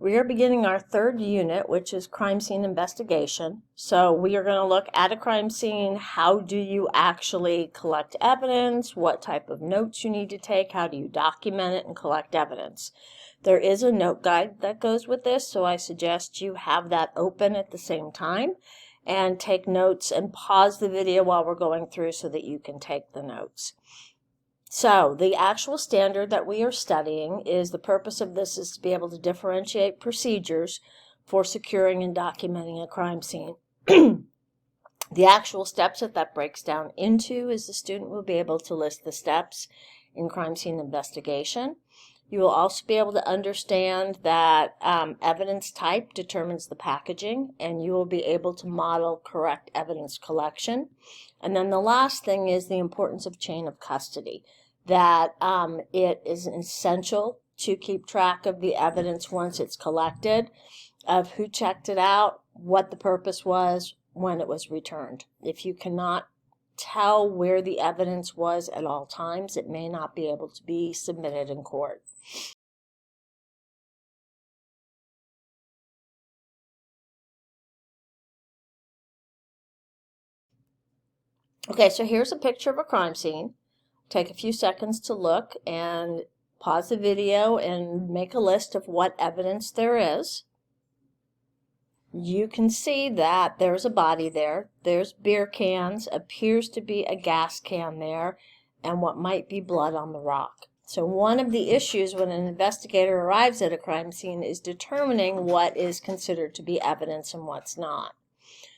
We are beginning our third unit, which is crime scene investigation. So we are going to look at a crime scene. How do you actually collect evidence? What type of notes you need to take? How do you document it and collect evidence? There is a note guide that goes with this, so I suggest you have that open at the same time and take notes and pause the video while we're going through so that you can take the notes. So the actual standard that we are studying is the purpose of this is to be able to differentiate procedures for securing and documenting a crime scene. The actual steps that breaks down into is the student will be able to list the steps in crime scene investigation. You will also be able to understand that evidence type determines the packaging, and you will be able to model correct evidence collection. And then the last thing is the importance of chain of custody, that it is essential to keep track of the evidence once it's collected, of who checked it out, what the purpose was, when it was returned. If you cannot tell where the evidence was at all times, it may not be able to be submitted in court. Okay, so here's a picture of a crime scene. Take a few seconds to look and pause the video and make a list of what evidence there is. You can see that there's a body there. There's beer cans, appears to be a gas can there, and what might be blood on the rock. So one of the issues when an investigator arrives at a crime scene is determining what is considered to be evidence and what's not.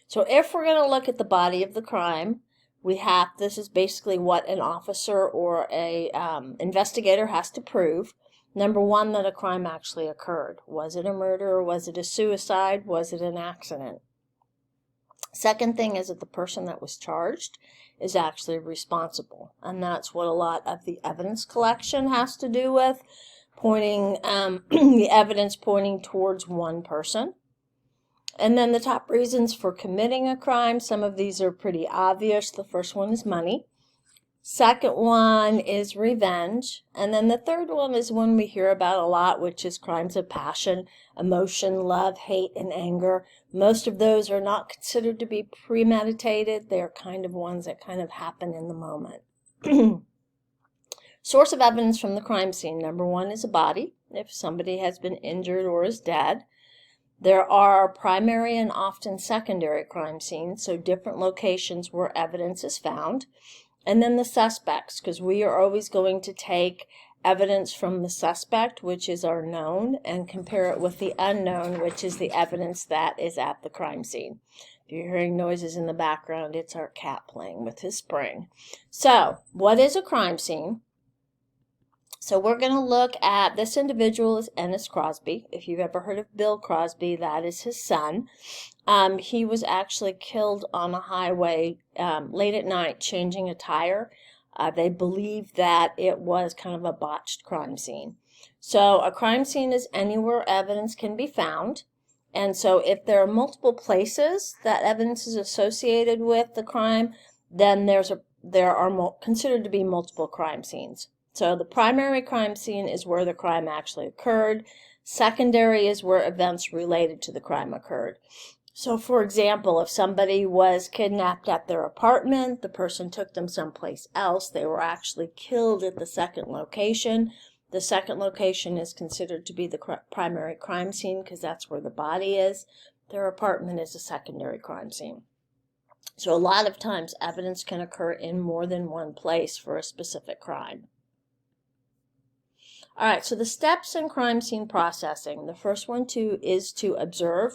So if we're going to look at the body of the crime, this is basically what an officer or a investigator has to prove. Number one, that a crime actually occurred. Was it a murder? Was it a suicide? Was it an accident? Second thing is that the person that was charged is actually responsible. And that's what a lot of the evidence collection has to do with, pointing the evidence pointing towards one person. And then the top reasons for committing a crime, some of these are pretty obvious. The first one is money. Second one is revenge. And then the third one is one we hear about a lot, which is crimes of passion, emotion, love, hate, and anger. Most of those are not considered to be premeditated. They're kind of ones that kind of happen in the moment. Source of evidence from the crime scene. Number one is a body, if somebody has been injured or is dead. There are primary and often secondary crime scenes, so different locations where evidence is found. And then the suspects, because we are always going to take evidence from the suspect, which is our known, and compare it with the unknown, which is the evidence that is at the crime scene. If you're hearing noises in the background, it's our cat playing with his spring. So, what is a crime scene? So we're going to look at, this individual is Ennis Crosby. If you've ever heard of Bill Crosby, that is his son. He was actually killed on a highway late at night changing a tire. They believe that it was kind of a botched crime scene. So a crime scene is anywhere evidence can be found. And so if there are multiple places that evidence is associated with the crime, then there are considered to be multiple crime scenes. So the primary crime scene is where the crime actually occurred. Secondary is where events related to the crime occurred. So for example, if somebody was kidnapped at their apartment, the person took them someplace else, they were actually killed at the second location. The second location is considered to be the primary crime scene because that's where the body is. Their apartment is a secondary crime scene. So a lot of times evidence can occur in more than one place for a specific crime. All right, so the steps in crime scene processing. The first one is to observe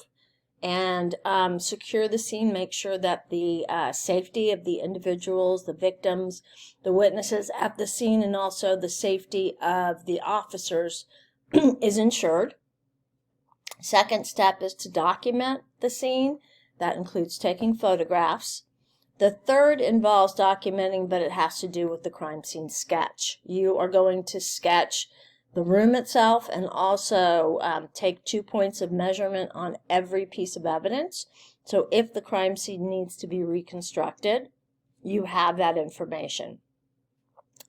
and secure the scene, make sure that the safety of the individuals, the victims, the witnesses at the scene, and also the safety of the officers is ensured. Second step is to document the scene. That includes taking photographs. The third involves documenting, but it has to do with the crime scene sketch. You are going to sketch the room itself and also take 2 points of measurement on every piece of evidence. So if the crime scene needs to be reconstructed, you have that information.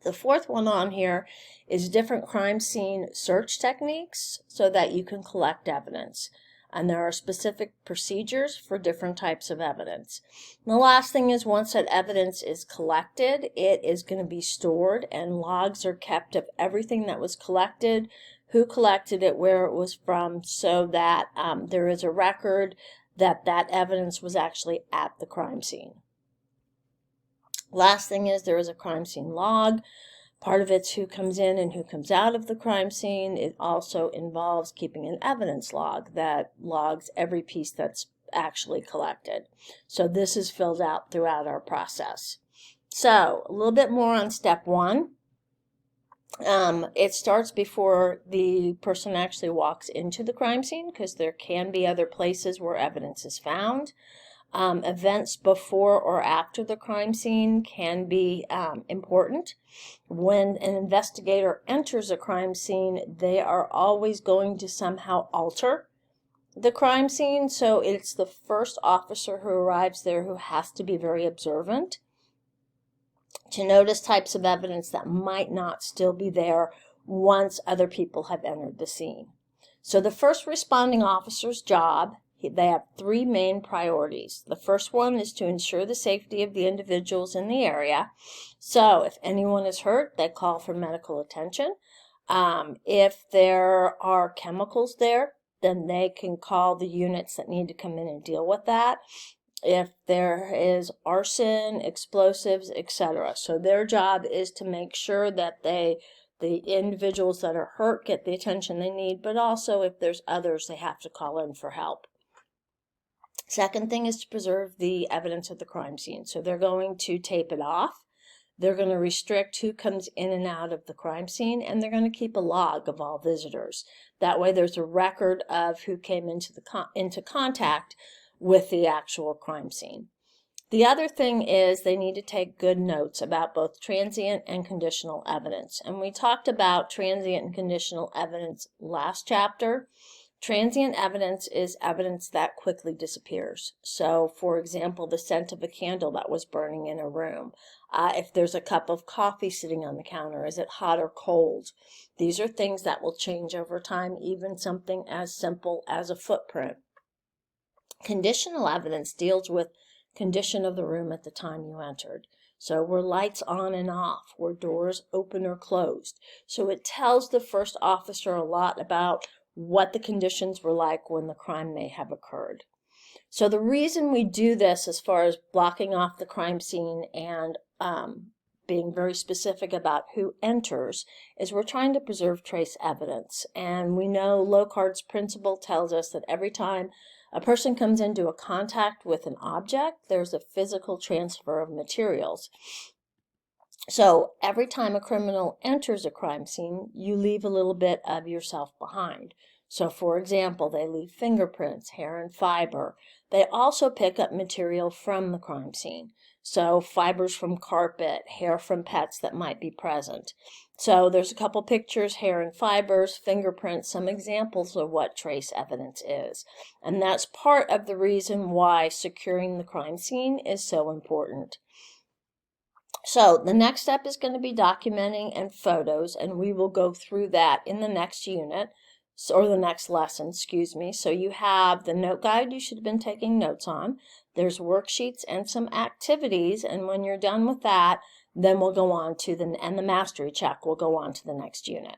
The fourth one on here is different crime scene search techniques so that you can collect evidence. And there are specific procedures for different types of evidence. And the last thing is, once that evidence is collected, it is going to be stored, and logs are kept of everything that was collected, who collected it, where it was from, so that there is a record that that evidence was actually at the crime scene. Last thing is, there is a crime scene log. Part of it's who comes in and who comes out of the crime scene. It also involves keeping an evidence log that logs every piece that's actually collected. So this is filled out throughout our process. So a little bit more on step one. It starts before the person actually walks into the crime scene, because there can be other places where evidence is found. Events before or after the crime scene can be important. When an investigator enters a crime scene, they are always going to somehow alter the crime scene, so it's the first officer who arrives there who has to be very observant to notice types of evidence that might not still be there once other people have entered the scene. So the first responding officer's job, they have three main priorities. The first one is to ensure the safety of the individuals in the area. So if anyone is hurt, they call for medical attention. If there are chemicals there, then they can call the units that need to come in and deal with that. If there is arson, explosives, etc. So their job is to make sure that the individuals that are hurt get the attention they need, but also if there's others, they have to call in for help. Second thing is to preserve the evidence of the crime scene. So they're going to tape it off. They're going to restrict who comes in and out of the crime scene, and they're going to keep a log of all visitors. That way there's a record of who came into contact with the actual crime scene. The other thing is they need to take good notes about both transient and conditional evidence. And we talked about transient and conditional evidence last chapter. Transient evidence is evidence that quickly disappears. So, for example, the scent of a candle that was burning in a room. If there's a cup of coffee sitting on the counter, is it hot or cold? These are things that will change over time, even something as simple as a footprint. Conditional evidence deals with condition of the room at the time you entered. So were lights on and off? Were doors open or closed? So it tells the first officer a lot about what the conditions were like when the crime may have occurred. So the reason we do this, as far as blocking off the crime scene and being very specific about who enters, is we're trying to preserve trace evidence. And we know Locard's principle tells us that every time a person comes into a contact with an object, there's a physical transfer of materials. So every time a criminal enters a crime scene, you leave a little bit of yourself behind. So for example, they leave fingerprints, hair and fiber. They also pick up material from the crime scene. So fibers from carpet, hair from pets that might be present. So there's a couple pictures, hair and fibers, fingerprints, some examples of what trace evidence is. And that's part of the reason why securing the crime scene is so important. So the next step is going to be documenting and photos, and we will go through that in the next unit, or the next lesson, excuse me. So you have the note guide you should have been taking notes on. There's worksheets and some activities, and when you're done with that, then we'll go on to the mastery check will go on to the next unit.